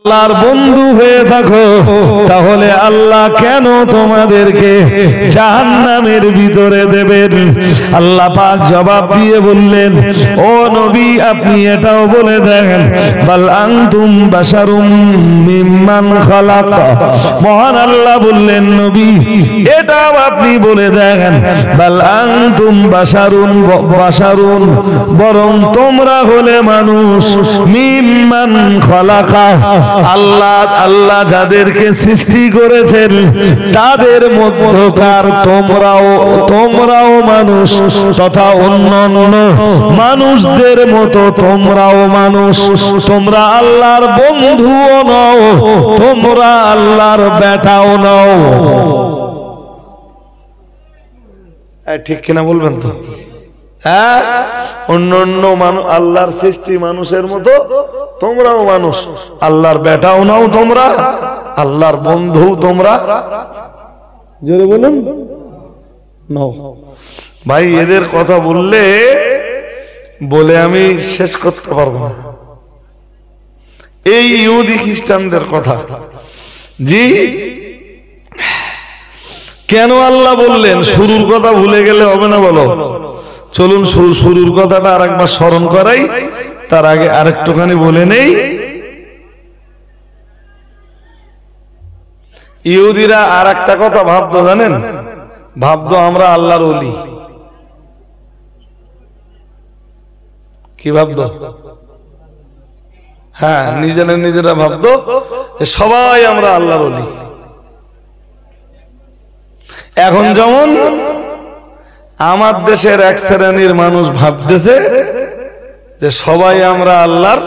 আল্লাহর বন্ধু হয়ে থাকো তাহলে আল্লাহ কেন তোমাদেরকে জাহান্নামের ভিতরে দেবেন? আল্লাহ পাক জবাব দিয়ে বললেন, ও নবী আপনি এটাও বলে দেন, বাল আনতুম বাশারুম মিম্মান খালাক। মহান আল্লাহ বললেন, নবী এটাও আপনি বলে দেন, বাল আনতুম বাশারুন বরং তোমরা হলে মানুষ, মিম্মান খালাকা আল্লাহ যাদেরকে সৃষ্টি করেছেন তাদের মধ্যকার তোমরাও মানুষ, তথা অন্যান্য মানুষদের মতো তোমরাও মানুষ। তোমরা আল্লাহর বন্ধুও নও, তোমরা আল্লাহর বেটাও নও। ঠিক কিনা বলবেন তো? হ্যাঁ, অন্যান্য মানুষ আল্লাহর সৃষ্টি মানুষের মতো তোমরাও মানুষ, আল্লাহর বেটাও নাও তোমরা, আল্লাহর বন্ধু তোমরা। জোরে বলুন নাও। ভাই এদের কথা বলে আমি শেষ করতে পারবো না। এই ইহুদি খ্রিস্টানদের কথা জি, কেন আল্লাহ বললেন? শুরুর কথা ভুলে গেলে হবে না, বলো। চলুন শুরুর কথাটা আরেকবার স্মরণ করাই, তার আগে আরেকটুখানি বলে নেই। ইহুদিরা আর একটা কথা ভাবতো, জানেন? ভাবতো আমরা আল্লাহর ওলি। কি ভাবতো? হ্যাঁ, নিজেরা ভাবতো সবাই আমরা আল্লাহর ওলি। এখন যেমন আমার দেশের এক শ্রেণীর মানুষ ভাবতেছে যে সবাই আমরা আল্লাহর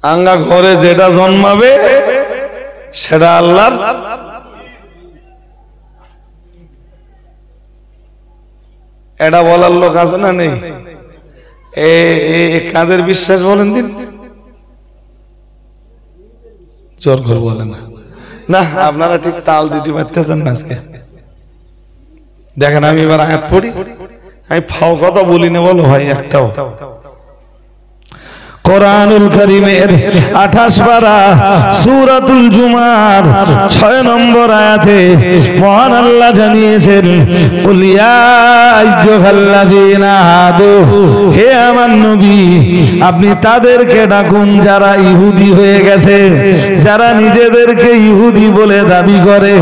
আঙ্গা ঘরে যেটা জন্মাবে সেটা আল্লাহর। এটা বলার লোক আছে না নেই? কাদের বিশ্বাস বলেন দিন? জোর করে বলে না, না আপনারা ঠিক তাল দিতে পারতেছেন না আজকে। দেখেন আমি এবার আয়াত পড়ি, আমি ফাও কথা বলি না, বলো ভাই একটাও। কোরআনুল কারীমের 28 পারা সূরাতুল জুমার 6 নম্বর আয়াতে মহান আল্লাহ জানিয়েছেন, কুল ইয়া আইয়ুহাল্লাযীনা হাদু, হে আমার নবী আপনি তাদেরকে ডাকুন যারা ইহুদি হয়ে গেছে, যারা নিজেদেরকে ইহুদি বলে দাবি করে।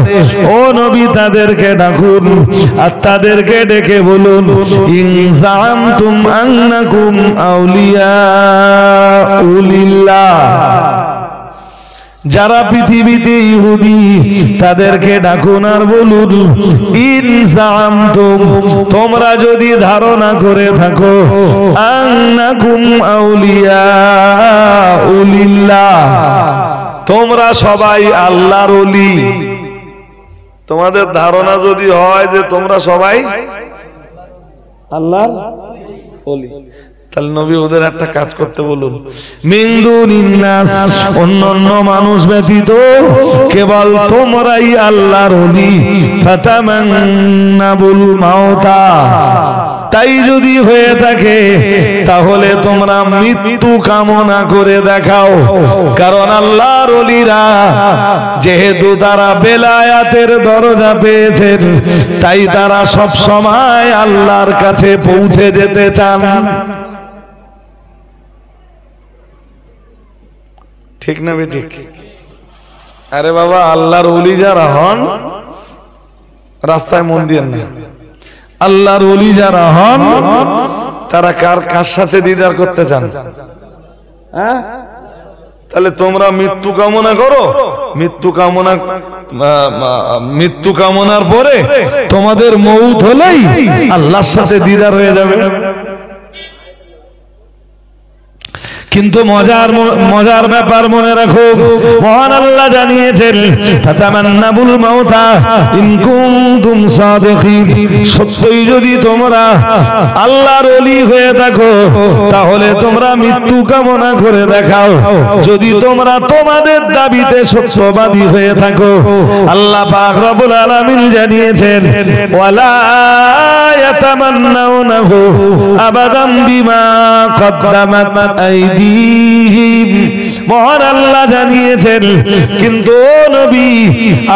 ও নবী তাদেরকে ডাকুন আর তাদেরকে ডেকে বলুন, ইন যাআমতুম আন্নাকুম আউলিয়া উলিল্লাহ, যারা পৃথিবীতে ইহুদি তাদেরকে ডাকুন আর বলুন, ইন যাআমতুম, তোমরা যদি ধারণা করে থাকো, আন্নাকুম আউলিয়া উলিল্লাহ, তোমরা সবাই আল্লাহর ওলি। তোমাদের ধারণা যদি হয় যে তোমরা সবাই আল্লাহর ওলি, তাহলে নবী ওদের একটা কাজ করতে বলুন, মিন দুনিন নাস, অন্যান্য মানুষ ব্যতীত কেবল তোমরাই আল্লাহর ওলি। ফাতামান্নাবুল মাউতা, তাই যদি হয়ে থাকে তাহলে তোমরা মৃত্যু কামনা করে দেখাও। কারণ আল্লাহর ওলিরা যেহেতু তারা বেলায়াতের দরজা পেয়েছেন, তাই তারা সব সময় আল্লাহর কাছে পৌঁছে যেতে চান। ঠিক না বেঠিক? আরে বাবা, আল্লাহর ওলি যারা হন, রাস্তায় মন দিয়েন না, আল্লাহর ওলি যারা হন তারা কার সাথে দিদার করতে চান? হ্যাঁ, তাহলে তোমরা মৃত্যু কামনা করো, মৃত্যু কামনার পরে তোমাদের মউত হলেই আল্লাহর সাথে দিদার হয়ে যাবে। কিন্তু মজার ব্যাপার মনে রাখো, মহান আল্লাহ জানিয়েছেন ফাতামান্নাবুল মাউতা ইন কুনতুম সাদিকিন, সত্যই যদি তোমরা আল্লাহর ওলি হয়ে থাকো তাহলে তোমরা মৃত্যু কামনা করে দেখাও, যদি তোমরা তোমাদের দাবিতে সত্যবাদী হয়ে থাকো। আল্লাহ পাক রব্বুল আলামিন জানিয়েছেন ওয়ালা ইয়াতামান্নাউনাহু আবাদাম বিমা কদ্দামাত আইদিহিম, মহান আল্লাহ জানিয়েছেন কিন্তু নবী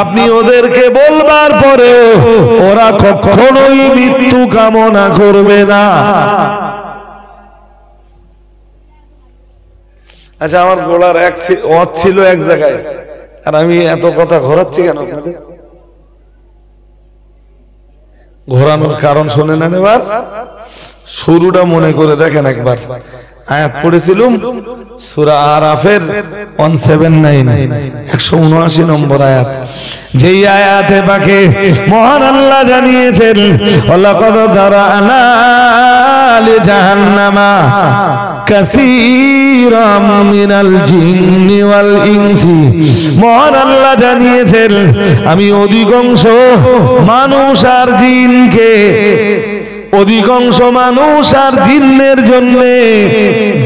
আপনি ওদেরকে বলবার পরেও ওরা কখনোই মৃত্যু কামনা করবে না। আচ্ছা, আমার গোলার ওয়াজ ছিল এক জায়গায়, আর আমি এত কথা ঘোরাচ্ছি কেন? ঘোরানোর কারণ শোনেন এবার, শুরুটা মনে করে দেখেন একবার। আয়াত পড়েছিলাম সূরা আরাফের 179 নম্বর আয়াত, যেই আয়াতে পাকে মহান আল্লাহ জানিয়েছেন ওয়ালাকাদ যারানা লিজাহান্নামা কাসীরাম মিনাল জিন্নি ওয়াল ইনসি, মহান আল্লাহ জানিয়েছেন আমি অধিকাংশ মানুষ আর জিনকে, অধিকাংশ মানুষ আর জিন্নের জন্য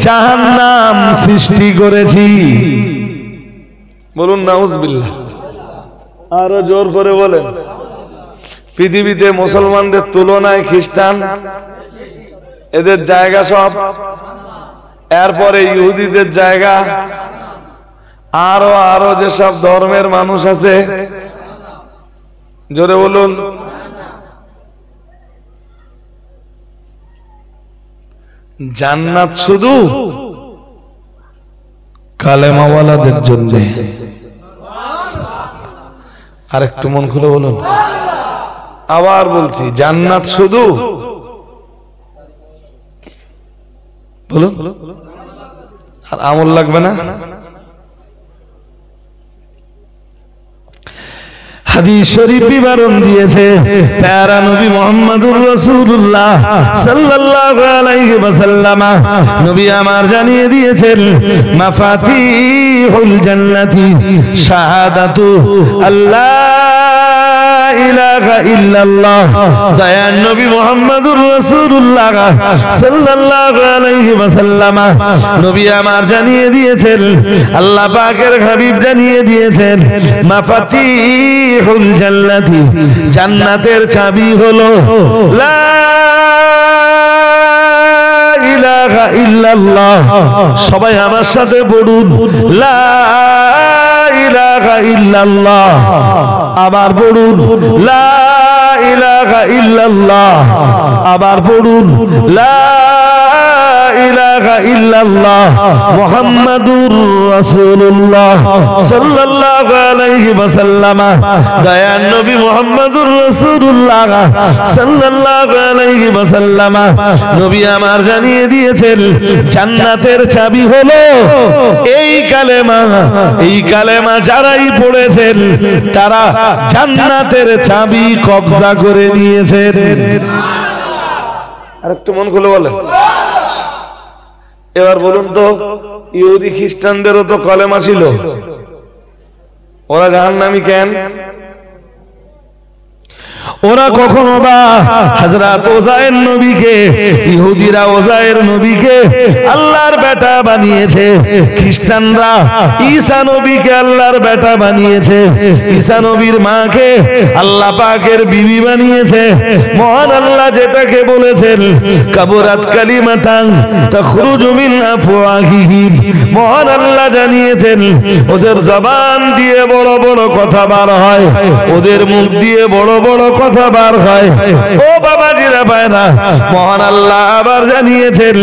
জাহান্নাম সৃষ্টি করেছি। বলুন নাউজুবিল্লাহ, আরো জোর করে বলেন। পৃথিবীতে মুসলমানদের তুলনায় খ্রিস্টান, এদের জায়গা সব, এরপরে ইহুদিদের জায়গা, আরো যেসব ধর্মের মানুষ আছে, জোরে বলুন। জান্নাত শুধু কালেমাওয়ালাদের জন্য। আর একটু মন খুলে বলুন, আবার বলছি জান্নাত শুধু, বলুন, আর আমল লাগবে না। হাদিস শরীফ বিবরণ দিয়েছে প্যারা নবী মুহাম্মদুর রাসূলুল্লাহ সাল্লাল্লাহু আলাইহি ওয়াসাল্লাম, নবী আমার জানিয়ে দিয়েছেন মাফাতিহুল জান্নাতি শাহাদাতু আল্লাহ ইলাহা ইল্লাল্লাহ। দয়ার নবী মুহাম্মদুর রাসূলুল্লাহ সাল্লাল্লাহু আলাইহি ওয়াসাল্লাম, নবী আমার জানিয়ে দিয়েছেন, আল্লাহ পাকের হাবিব জানিয়ে দিয়েছেন মাফাতিহুল জান্নাতি, জান্নাতের চাবি হলো লা ইলাহা ইল্লাল্লাহ। সবাই আমার সাথে বলুন লা ইলাহা ইল্লাল্লাহ। আবার বলুন লা ইলাহা ইল্লাল্লাহ। আবার বলুন লা ইলাহা ইল্লাল্লাহ মুহাম্মাদুর রাসূলুল্লাহ সাল্লাল্লাহু আলাইহি ওয়াসাল্লাম। দয়ার নবী মুহাম্মাদুর রাসূলুল্লাহ সাল্লাল্লাহু আলাইহি ওয়াসাল্লাম, নবী আমার জানিয়ে দিয়েছেন জান্নাতের চাবি হলো এই কালেমা। এই কালেমা যারাই পড়েছেন তারা জান্নাতের চাবি কবজা করে নিয়েছেন। আর একটু মন খুলে বলেন। এবার বলুন তো, ইহুদি খ্রিস্টানদেরও তো কলেমা ছিল, ওরা জাহান্নামী কেন? ওরা কখনো বা হযরত ওজায়ের নবীকে, ইহুদিরা ওজায়ের নবীকে আল্লাহর বেটা বানিয়েছে, খ্রিস্টানরা ঈসা নবীকে আল্লাহর বেটা বানিয়েছে, ঈসা নবীর মাকে আল্লাহ পাকের বিবি বানিয়েছে। মহান আল্লাহ যেটাকে বলেছেন কাবুরাত কালিমাতান তাখরুজু মিন আফওয়াহিহিম, মহান আল্লাহ জানিয়েছেন ওদের জবান দিয়ে বড় বড় কথা বার হয়, ওদের মুখ দিয়ে বড় বড় কথা বার হয়। ও বাবাজিরা ভাইরা, মহান আল্লাহ আবার জানিয়েছেন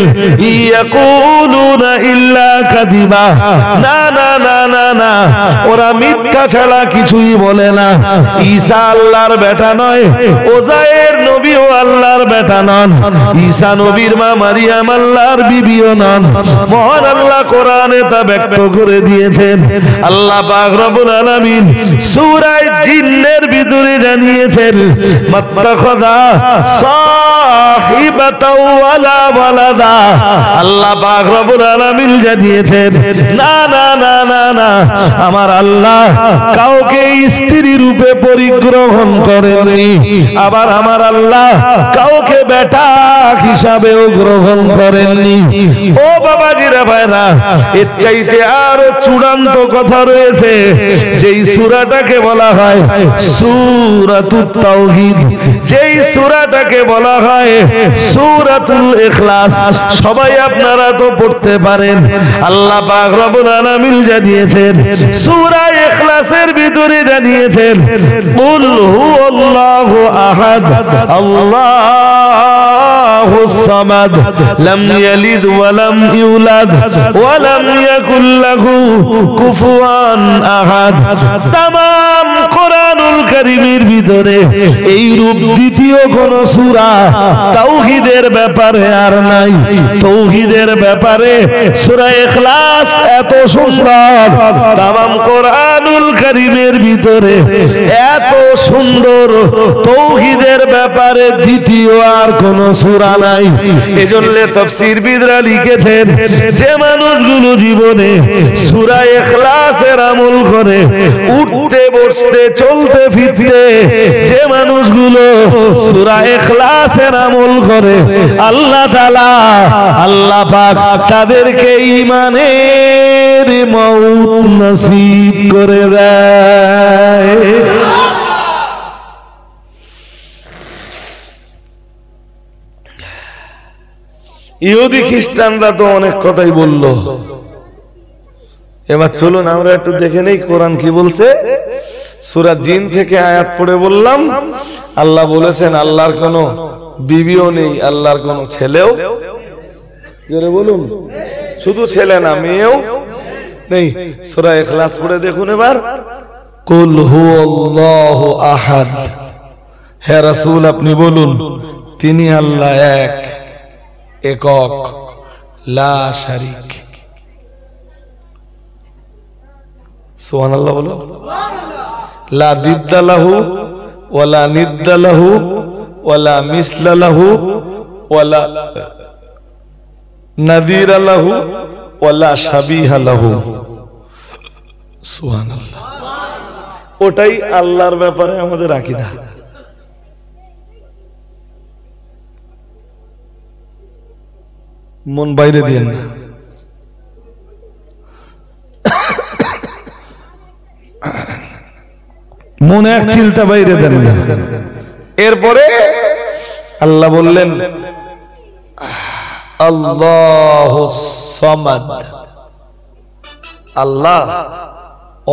ইয়াকুলুনা ইল্লা কাযিবা, না না না না না, ওরা মিথ্যা ছাড়া কিছুই বলে না। ঈসা আল্লাহর বেটা নয়, ওজায়ের নবীও আল্লাহর বেটা নন, ঈসা নবীর মা মারিয়াম আল্লাহর বিবিও নন। মহান আল্লাহ কোরআনে তা ব্যক্ত করে দিয়েছেন। আল্লাহ পাক রব্বুল আলামিন সূরা জিন্নের ভিতরে জানিয়েছেন মাত্তাখাযা সাহিবাতাও ওয়ালা ওয়ালাদা। আল্লাহ পাক রব্বুল আলামিন জানিয়েছেন, না না না না না, আমার আল্লাহ কাউকে স্ত্রী রূপে পরিগ্রহণ করেননি, আবার আমার আল্লাহ কাউকে বেটা হিসাবেও গ্রহণ করেননি। ও বাবাজিরা ভাইরা, এর চাইতে আরো চূড়ান্ত কথা রয়েছে। যেই সূরাটাকে বলা হয় সূরাতুত তাওহীদ, যেই সূরাটাকে বলা হয় সূরাতুল ইখলাস, সবাই আপনারা তো পড়তে পারেন। আল্লাহ পাক রব্বুল আলামিন জানিয়েছেন সূরা ইখলাসের ভিতরে জানিয়েছেন, কুল হুয়াল্লাহু আহাদ আল্লাহুস সামাদ লাম ইয়ালিদ ওয়া লাম ইউলাদ ওয়া লাম ইয়াকুল লাহু কুফুয়ান আহাদ। তামাম কোরআনুল কারীমের ভিতরে এই রূপ দ্বিতীয় কোন সূরা তাওহীদের ব্যাপারে আর নাই। তাওহীদের ব্যাপারে সূরা ইখলাস এত সুন্দর, তামাম কোরআনুল কারীমের ভিতরে এত সুন্দর তাওহীদের ব্যাপারে দ্বিতীয় আর কোন সূরা নাই। এজন্য তাফসীরবিদরা লিখেছেন, যে মানুষগুলো জীবনে সূরা ইখলাসের আমল করে, উঠতে বসতে চলতে ফিরতে যে মানুষগুলো সূরা ইখলাসের আমল করে, আল্লাহ তাআলা আল্লাহ পাক তাদেরকে ঈমানের মওত নসিব করে দেয়। ইহুদি খ্রিস্টানরা তো অনেক কথাই বলল, এবার চলুন আমরা একটু দেখে নেই কোরআন কি বলছে। সূরা জিন থেকে আয়াত পড়ে বললাম, আল্লাহ বলেছেন আল্লাহর কোনো বিবিও নেই, আল্লাহর কোনো ছেলেও, জোরে বলুন, শুধু ছেলে না মেয়েও নেই। সূরা ইখলাস পড়ে দেখুন এবার, কুল হুয়াল্লাহু আহাদ, হে রাসূল আপনি বলুন তিনি আল্লাহ এক, একক, লা শারিক। সুবহানাল্লাহ বলো। লা দিদ্দা লাহু ওয়ালা নিদ্দা লাহু ওয়ালা মিসলা লাহু ওয়ালা নাযীরা লাহু ওয়ালা শাবীহা লাহু। সুবহানাল্লাহ। ওটাই আল্লাহর ব্যাপারে আমাদের আকীদা। মন বাইরে দিয়েন না। মনে এক চিলটা বাইরে দেন না। এরপরে আল্লাহ বললেন আল্লাহুস সামাদ, আল্লাহ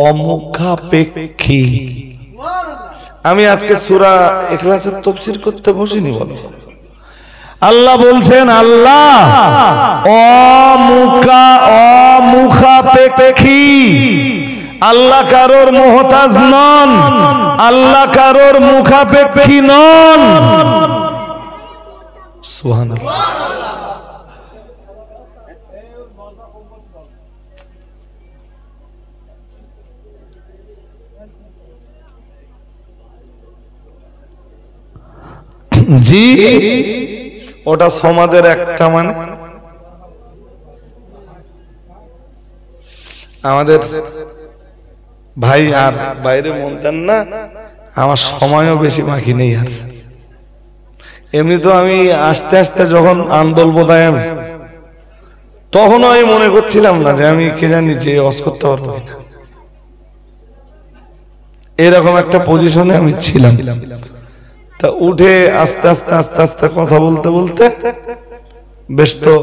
অমুখাপেক্ষী। আমি আজকে সূরা ইখলাসের তাফসীর করতে বসিনি, বলো। আল্লাহ বলছেন আল্লাহ অমুখাপেক্ষী, আল্লাহ কারোর মুহতাজ নন, আল্লাহ কারোর মুখাপেক্ষী নন। সুবহানাল্লাহ। জি, ওটা সমাজের একটা মানে আমাদের ভাই আর বাইরে মন দেন না, আমার সময়ও বেশি বাকি নেই। আর এমনি তো আমি আস্তে আস্তে যখন আন্দোলন বোধায় আমি, তখনও আমি মনে করছিলাম না যে আমি কে জানি যে ওয়াজ করতে পারবো না, এরকম একটা পজিশনে আমি ছিলাম। তা উঠে আস্তে আস্তে আস্তে আস্তে কথা বলতে বলতে বেশ তো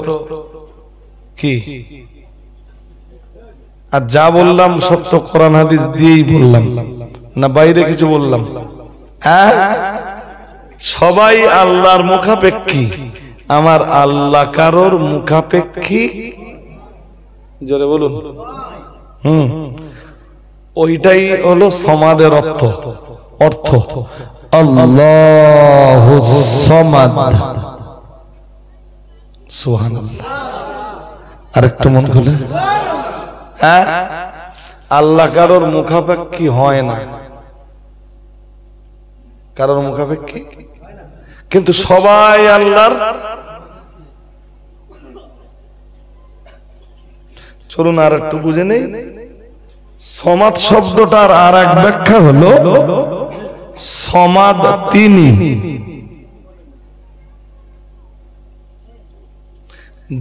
কি, আর যা বললাম সব তো কোরআন হাদিস দিয়েই বললাম না, বাইরে কিছু বললাম? হ্যাঁ, সবাই আল্লাহর মুখাপেক্ষী, আমার আল্লাহ কারোর মুখাপেক্ষী। জোরে বলুন। ওইটাই হলো সমাদের অর্থ আল্লাহুস সামাদ। সুবহানাল্লাহ। আরেকটু মন খুলে, হ্যাঁ, আল্লাহ কারোর মুখাপেক্ষী হয় না। কারোর মুখাপেক্ষী, কিন্তু সবাই আল্লাহর। চলুন আর একটু বুঝে নেই। সমাদ শব্দটার আর এক ব্যাখ্যা হলো সমাদ তিনি,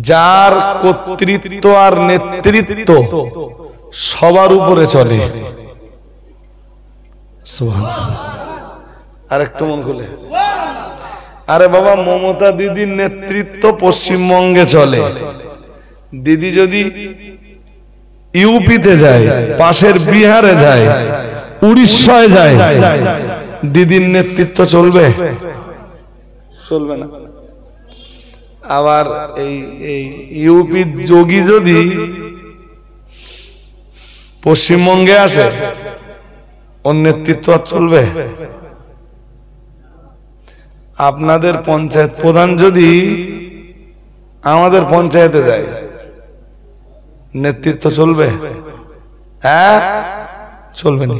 যার কর্তৃত্ব আর নেতৃত্ব সবার উপরে চলে। আর একটু মন খুলে, আরে বাবা, মমতা দিদির নেতৃত্ব পশ্চিমবঙ্গে চলে। দিদি যদি ইউপিতে যায়, পাশের বিহারে যায়, উড়িষ্যায় যায়, দিদির নেতৃত্ব চলবে? চলবে না। আবার এই ইউপির যোগী যদি পশ্চিমবঙ্গে আসে, ওর নেতৃত্ব আর চলবে? আপনাদের পঞ্চায়েত প্রধান যদি আমাদের পঞ্চায়েতে যায়, নেতৃত্ব চলবে? হ্যাঁ, চলবে না।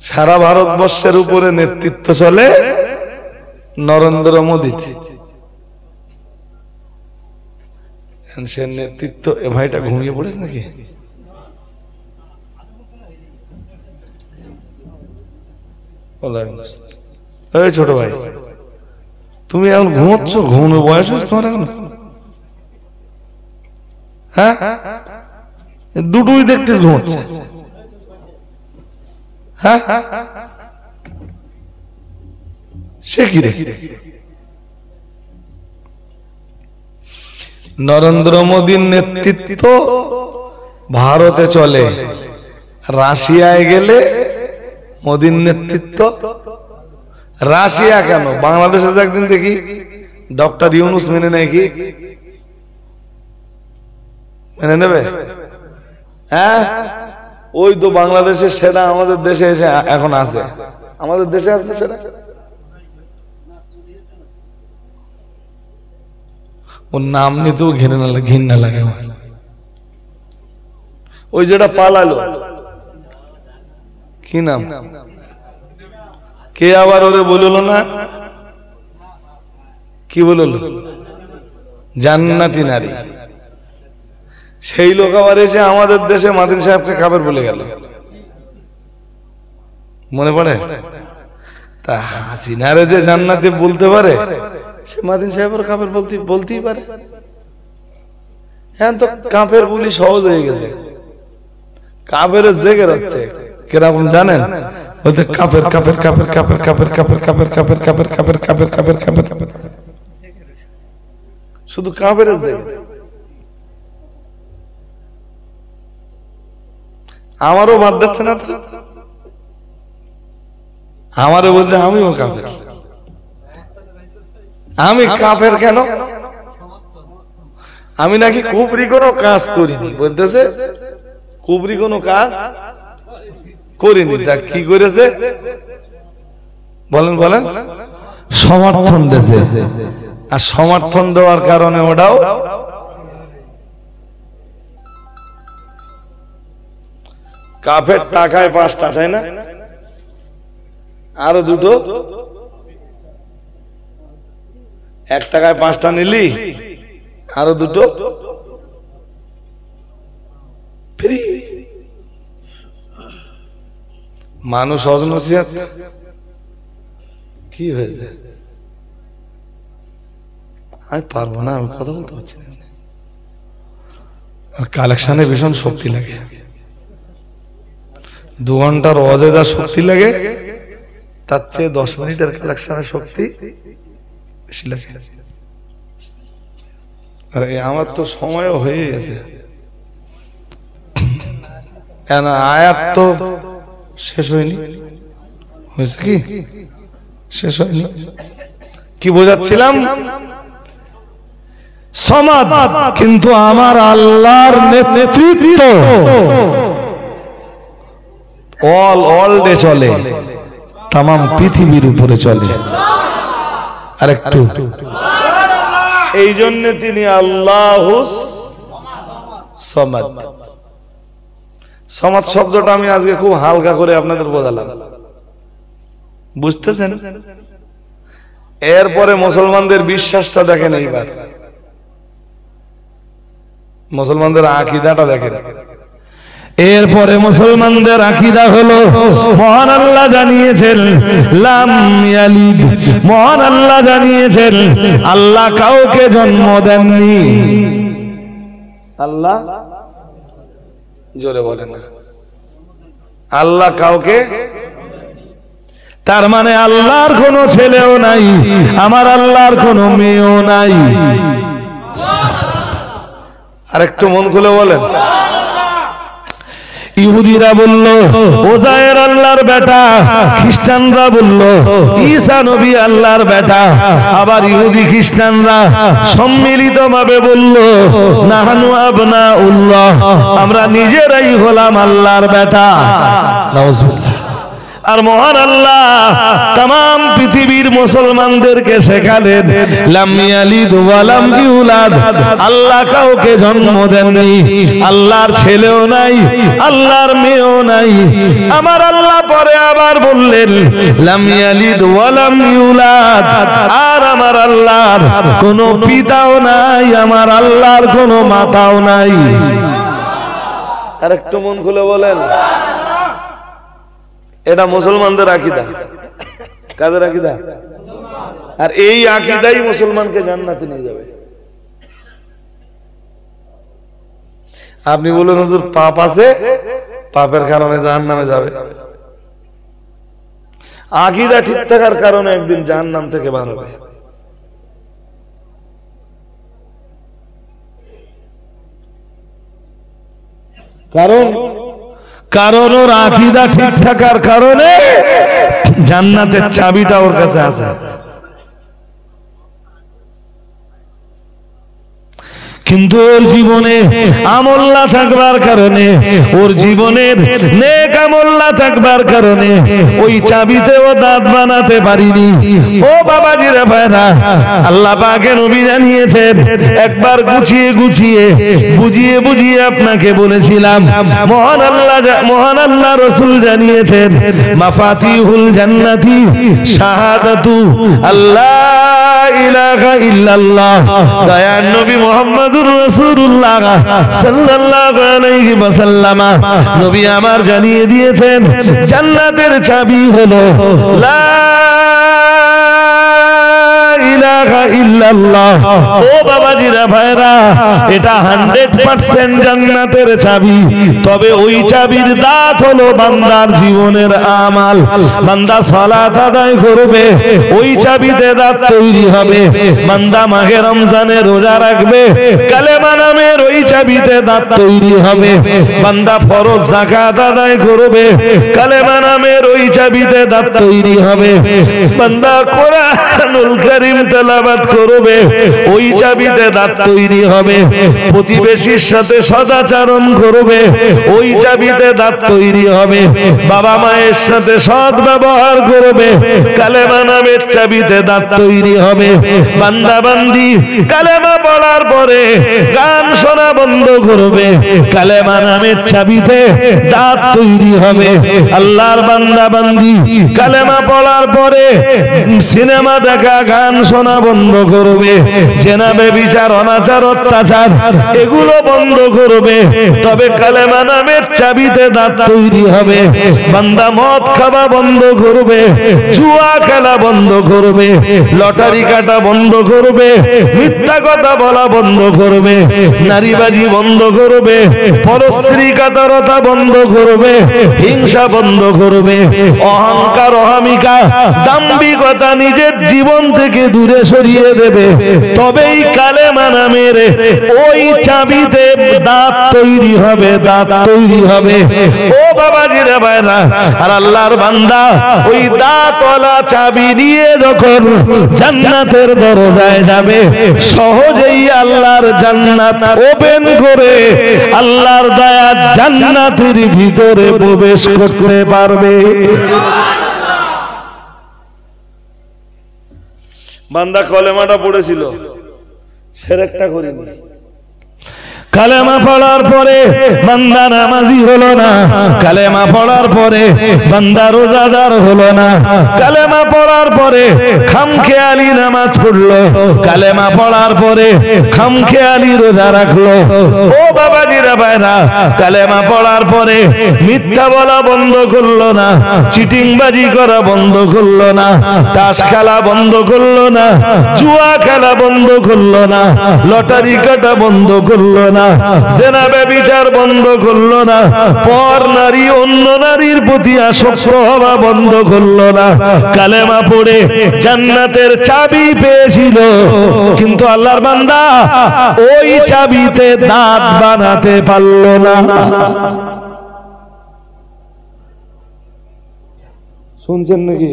সারা ভারতবর্ষের উপরে নেতৃত্ব চলে নরেন্দ্র মোদী। সে নেতৃত্ব, এ ভাইটা ঘুমিয়ে পড়েছে নাকি? এই ছোট ভাই, তুমি এখন ঘুমোচ্ছ? ঘুমানোর বয়স হয়েছে তোমার এখন? হ্যাঁ, দুটোই দেখতে ঘুমোচ্ছে। হ্যাঁ, সে কি রে? নরেন্দ্র মোদীর নেতৃত্ব ভারতে চলে, রাশিয়ায় গেলে মোদীর নেতৃত্ব। রাশিয়া কেন, বাংলাদেশে একদিন দেখি ডক্টর ইউনুস মেনে নেয় কি? মেনে নেবে? হ্যাঁ, ওই তো বাংলাদেশের সেটা আমাদের দেশে এসে এখন আছে, আমাদের দেশে আসবে সেটা। ওর নাম নিতেও ঘৃণা লাগে। ওই যেটা পালালো, কি নাম? কে আবার ওরে বললো না? কি বললো? জান্নাতি নারী। সেই লোক আবার এসে আমাদের দেশে মাদিন সাহেবকে কাফের বলে গেল, মনে পড়ে? তা হাসিনারে যে জান্নাতি বলতে পারে, সে মাদিন সাহেবের কাফের বলতেই পারে। হ্যাঁ, তো কাফের বলি সহজ হয়ে গেছে। কাফের জেগে রাখছে কিরকম জানেন? বলতে কাফের কাফের কাফের কাফের কাফের কাফের কাফের কাফের কাফের কাফের কাফের কাফের কাফের কাফের, শুধু কাফের জেগে। আমারও বাদ দিচ্ছে না তো, আমারও বলতে আমিও কাফের। আমি কাফের কেন? আমি নাকি কুফরি কোনো কাজ করিনি, বলতেছে কুফরি কোনো কাজ করিনি। তা কি করেছে বলেন বলেন? সমর্থন দিয়েছে। আর সমর্থন দেওয়ার কারণে ওটাও কাফের। টাকায় 5টা, তাই না? আরো দুটো, 1 টাকায় 5টা নিলি, আরো দুটো ফ্রি। মানুষ অজনসিয়াত কি হয়েছে? আমি পারবো না, আমি কথা বলতে পারছি না। আর কালেকশনে ভীষণ শক্তি লাগে। 2 ঘন্টার অজেদা শক্তি লাগে, তার চেয়ে 10 মিনিটের কালেকশনের শক্তি বেশি লাগে। আর আমার তো সময়ও হয়ে গেছে, আয়াত তো শেষ হয়নি। হয়েছে কি? শেষ হয়নি। কি বোঝাচ্ছিলাম? সমাদ, কিন্তু আমার আল্লাহর নেতৃত্ব অল ডে চলে, তাম পৃথিবীর উপরে চলে। আর একটু, এই জন্য তিনি আল্লাহুস সমাদ। সমাজ শব্দটা আমি আজকে খুব হালকা করে আপনাদের বোঝালাম, বুঝতেছেন? এরপরে মুসলমানদের বিশ্বাসটা দেখেন, এইবার মুসলমানদের আকীদাটা দেখেন। এরপরে মুসলমানদের আকীদা হলো, মহান আল্লাহ জানিয়েছেন লাম ইয়ালিদ, মহান আল্লাহ জানিয়েছেন আল্লাহ কাউকে জন্ম দেননি। আল্লাহ, জোরে বলেন না, আল্লাহ কাউকে, তার মানে আল্লাহর কোনো ছেলেও নাই, আমার আল্লাহর কোনো মেয়েও নাই। আর একটু মন খুলে বলেন। ইহুদিরা বলল ওজায়ের আল্লাহর বেটা, খ্রিস্টানরা বলল ঈসা নবী আল্লাহর বেটা, আবার ইহুদি খ্রিস্টানরা সম্মিলিতভাবে বলল নাহানু আবনাউল্লাহ, আমরা নিজেরাই হলাম আল্লাহর বেটা। নাউজুবিল্লাহ। আর মহান আল্লাহ तमाम পৃথিবীর মুসলমানদেরকে শেখালেন লাম ইয়ালিদ ওয়া লাম ইউলাদ, আল্লাহ কাউকে জন্ম দেননি, আল্লাহর ছেলেও নাই, আল্লাহর মেয়েও নাই। আমার আল্লাহ পরে আবার বললেন লাম ইয়ালিদ ওয়া লাম ইউলাদ, আর আমার আল্লাহর কোনো পিতাও নাই, আমার আল্লাহর কোনো মাতাও নাই। আর একটু মন খুলে বলেন। এটা মুসলমানদের আকীদা। কাদের আকীদা? আর এই আকীদাই মুসলমানকে জান্নাতে নিয়ে যাবে। আপনি বলুন হুজুর পাপ আছে, পাপের কারণে জাহান্নামে যাবে। আকীদা ঠিক থাকার কারণে একদিন জাহান্নাম থেকে বার হবে। কারণ ওর আকীদা ঠিক থাকার কারণে জান্নাতের চাবিটা ওর কাছে আছে। কিন্তু ওর জীবনে আমল না থাকবার কারণে, ওর জীবনের নেক আমল না থাকবার কারণে ওই চাবিতেও দাঁত বানাতে পারিনি। ও বাবাজিরা ভাইরা, আল্লাহ পাকের নবী জানিয়েছেন, একবার গুছিয়ে গুছিয়ে বুঝিয়ে বুঝিয়ে আপনাকে বলেছিলাম, মহান আল্লাহ রাসূল জানিয়েছেন মাফাতিহুল জান্নাতি শাহাদাতু আল্লাহ ইলাহা ইল্লাল্লাহ। দয়ার নবী মুহাম্মদ রাসূলুল্লাহ সাল্লাল্লাহু আলাইহি ওয়াসাল্লাম নবী আমার জানিয়ে দিয়েছেন জান্নাতের চাবি হলো লা ইলাহা ইল্লাল্লাহ। ও বাবাজিরা ভাইরা, এটা 100% জান্নাতের চাবি। তবে ওই চাবির দাঁত হলো বান্দার জীবনের আমাল। বান্দা সালাত আদায় করবে, ওই চাবিতে দাঁত তৈরি হবে। বান্দা মাহে রমজানে রোজা রাখবে, কালেমা নামের ওই চাবিতে দাঁত তৈরি হবে। বান্দা ফরজ যাকাত আদায় করবে, কালেমা নামের ওই চাবিতে দাঁত তৈরি হবে। বান্দা কোরআনুল কারীম তেলাওয়াত করবে, ওই চাবিতে দাঁত তৈরি হবে। প্রতিবেশীর সাথে সদাচরণ করবে, ওই চাবিতে দাঁত তৈরি হবে। বাবা মায়ের সাথে সৎ ব্যবহার করবে, কালেমা নামের চাবিতে দাঁত তৈরি হবে। বান্দা বান্দি কালেমা পড়ার পরে গান শোনা বন্ধ করবে, কালেমা নামের চাবিতে দাঁত তৈরি হবে। আল্লাহর বান্দা বান্দি কালেমা পড়ার পরে সিনেমা দেখা, গান শোনা বন্ধ করবে। জেনা ব্যভিচার অনাচার অত্যাচার এগুলো বন্ধ করবে, তবে কালেমা নামের চাবিতে দাঁত তৈরি হবে। বান্দা মদ খাওয়া বন্ধ করবে, জুয়া খেলা বন্ধ করবে, লটারি কাটা বন্ধ করবে, মিথ্যা কথা বলা বন্ধ করবে, নারীবাজি বন্ধ করবে, পরস্ত্রী কাতরতা বন্ধ করবে, হিংসা বন্ধ করবে, অহংকার অহমিকা দাম্ভিকতা নিজের জীবন থেকে দূরে সরিয়ে দেবে। তবেই কালেমা নামের ওই চাবিতে দাঁত তৈরি হবে, দাঁত তৈরি হবে। ও বাবাজিরা ভাইরা, আর আল্লাহর বান্দা ওই দাঁতওয়ালা চাবি নিয়ে যখন জান্নাতের দরজায় যাবে, সহজেই আল্লাহর জান্নাত ওপেন করে আল্লাহর দয়া জান্নাতের ভিতরে প্রবেশ করতে পারবে। বান্দা কলেমাটা পড়েছিল, শিরকটা করেনি। কালেমা পড়ার পরে বান্দা নামাজি হলো না, কালেমা পড়ার পরে বান্দা রোজাদার হলো না, কালেমা পড়ার পরে খামখেয়ালি নামাজ পড়লো, কালেমা পড়ার পরে খামখেয়ালি রোজা রাখলো। ও বাবাজিরা ভাইরা, কালেমা পড়ার পরে মিথ্যা বলা বন্ধ করলো না, চিটিংবাজি করা বন্ধ করলো না, তাস খেলা বন্ধ করলো না, জুয়া খেলা বন্ধ করলো না, লটারি কাটা বন্ধ করলো না, জেনা ব্যভিচার বন্ধ করলো না, পর নারী অন্য নারীর প্রতি আসক্ত হওয়া বন্ধ করলো না। কালেমা পড়ে জান্নাতের চাবি পেয়েছিল, কিন্তু আল্লাহর বান্দা ওই চাবিতে দাঁত বানাতে পারলো না। শুনছেন নাকি?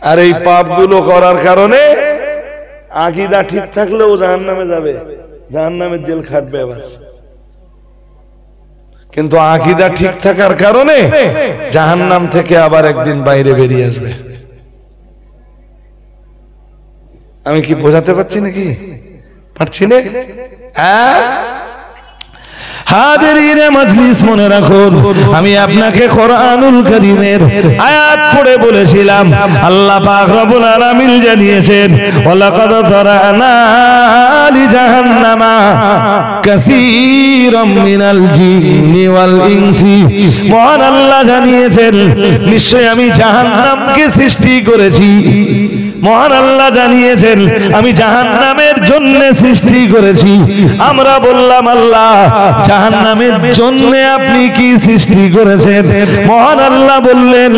আর এই পাপগুলো করার কারণে আকীদা ঠিক থাকলেও জাহান্নামে যাবে, জাহান্নামের জেল খাটবে এবার। কিন্তু আকীদা ঠিক থাকার কারণে জাহান্নাম থেকে আবার একদিন বাইরে বেরিয়ে আসবে। আমি কি বোঝাতে পারছি নাকি? পারছি না? হাজিরিনে মজলিস, মনে রাখুন, আমি আপনাকে কোরআনুল কারীমের আয়াত পড়ে বলেছিলাম, আল্লাহ পাক রব্বুল আলামিন জানিয়েছেন, ওয়ালাকাদ যারানা লিজাহান্নামা কাসীরাম মিনাল জিন্নি ওয়াল ইনসি। মহান আল্লাহ জানিয়েছেন, নিশ্চয় আমি জাহান্নামকে সৃষ্টি করেছি। মহান আল্লাহ জানিয়েছেন, আমি জাহান্নামের জন্য সৃষ্টি করেছি। আমরা বললাম, আল্লাহ জাহান্নামের জন্য আপনি কি সৃষ্টি করেছেন? মহান আল্লাহ বললেন,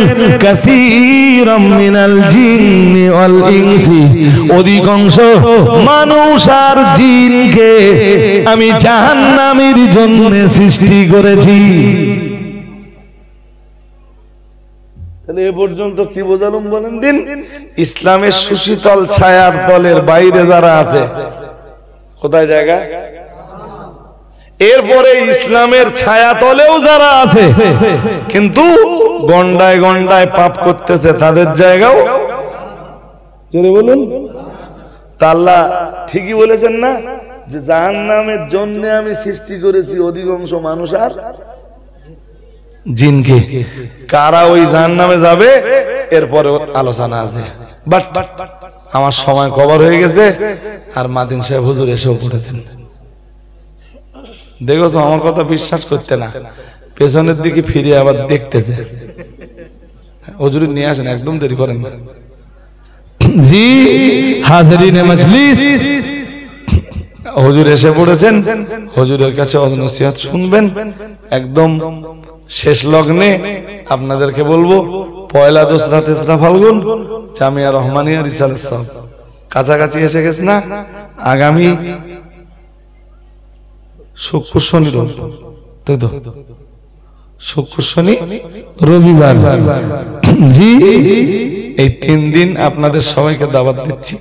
কাসীরাম মিনাল জিন্নি ওয়াল ইনসি, অধিকাংশ মানুষ আর জিনকে আমি জাহান্নামের জন্য সৃষ্টি করেছি। তাহলে এ পর্যন্ত কি বোঝালাম বলেন দিন? ইসলামের সুশীতল ছায়ার তলের বাইরে যারা আছে, কোথায় জায়গা? এরপরে ইসলামের ছায়া তলেও যারা আছে কিন্তু গন্ডায় গন্ডায় পাপ করতেছে, তাদের জায়গাও জোরে বলুন। তা আল্লাহ ঠিকই বলেছেন না যে জাহান্নামের জন্য আমি সৃষ্টি করেছি অধিকাংশ মানুষ আর জিনকে। কারা ওই জাহান্নামে যাবে এরপরে আলোচনা আছে। বাট আমার সময় কভার হয়ে গেছে, আর মাদিন সাহেব হুজুর এসেও পড়েছেন। দেখেছো, আমার কথা বিশ্বাস করতে না, পেছনের দিকে ফিরে আবার দেখতেছে। হুজুর নিয়ে আসেন, একদম দেরি করেন না। জি হাজিরিনে মজলিস, হুজুর এসে পড়েছেন। হুজুরের কাছে নসিহত শুনবেন। একদম শেষ লগ্নে আপনাদেরকে বলবো, পয়লা, দোসরা, তেসরা ফাল্গুন জামিয়া রহমানিয়া রিসালাত সাহেব কাছাকাছি এসে গেছে না? আগামী শুক্র, শনি, তাই তো? শুক্র, শনি, রবিবার। জি এই 3 দিন আপনাদের সবাইকে দাওয়াত দিচ্ছি।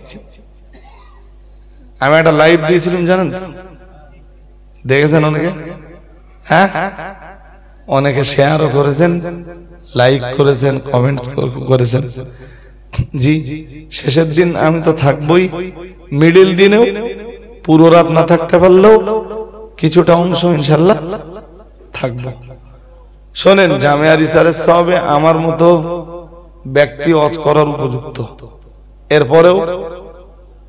আমি একটা লাইভ দিয়েছিলাম, জানেন? দেখেছেন অনেকে? হ্যাঁ, অনেকে শেয়ারও করেছেন, লাইক করেছেন, কমেন্ট করেছেন। জি শেষের দিন আমি তো থাকবই, মিডিল দিনেও পুরো রাত না থাকতে পারলেও কিছুটা অংশ ইনশাল্লাহ থাকবো। শোনেন, জামিয়া রিসালাত সাহেবে আমার মতো ব্যক্তি ওয়াজ করার উপযুক্ত। এরপরেও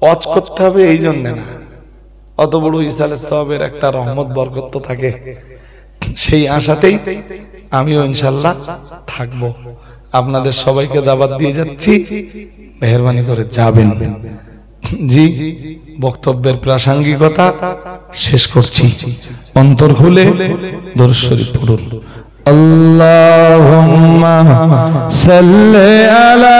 ওয়াজ করতে হবে এই জন্য না, অত বড় রিসালাত সাহেবের একটা রহমত বরকত থাকে, সেই আশাতেই আমিও ইনশাল্লাহ থাকবো। আপনাদের সবাইকে দাওয়াত দিয়ে যাচ্ছি, মেহেরবানি করে যাবেন। জি বক্তব্যের প্রাসঙ্গিকতা শেষ করছি। অন্তর খুলে দরুদ শরীফ পড়ুন। আল্লাহুম্মা সাল্লি আলা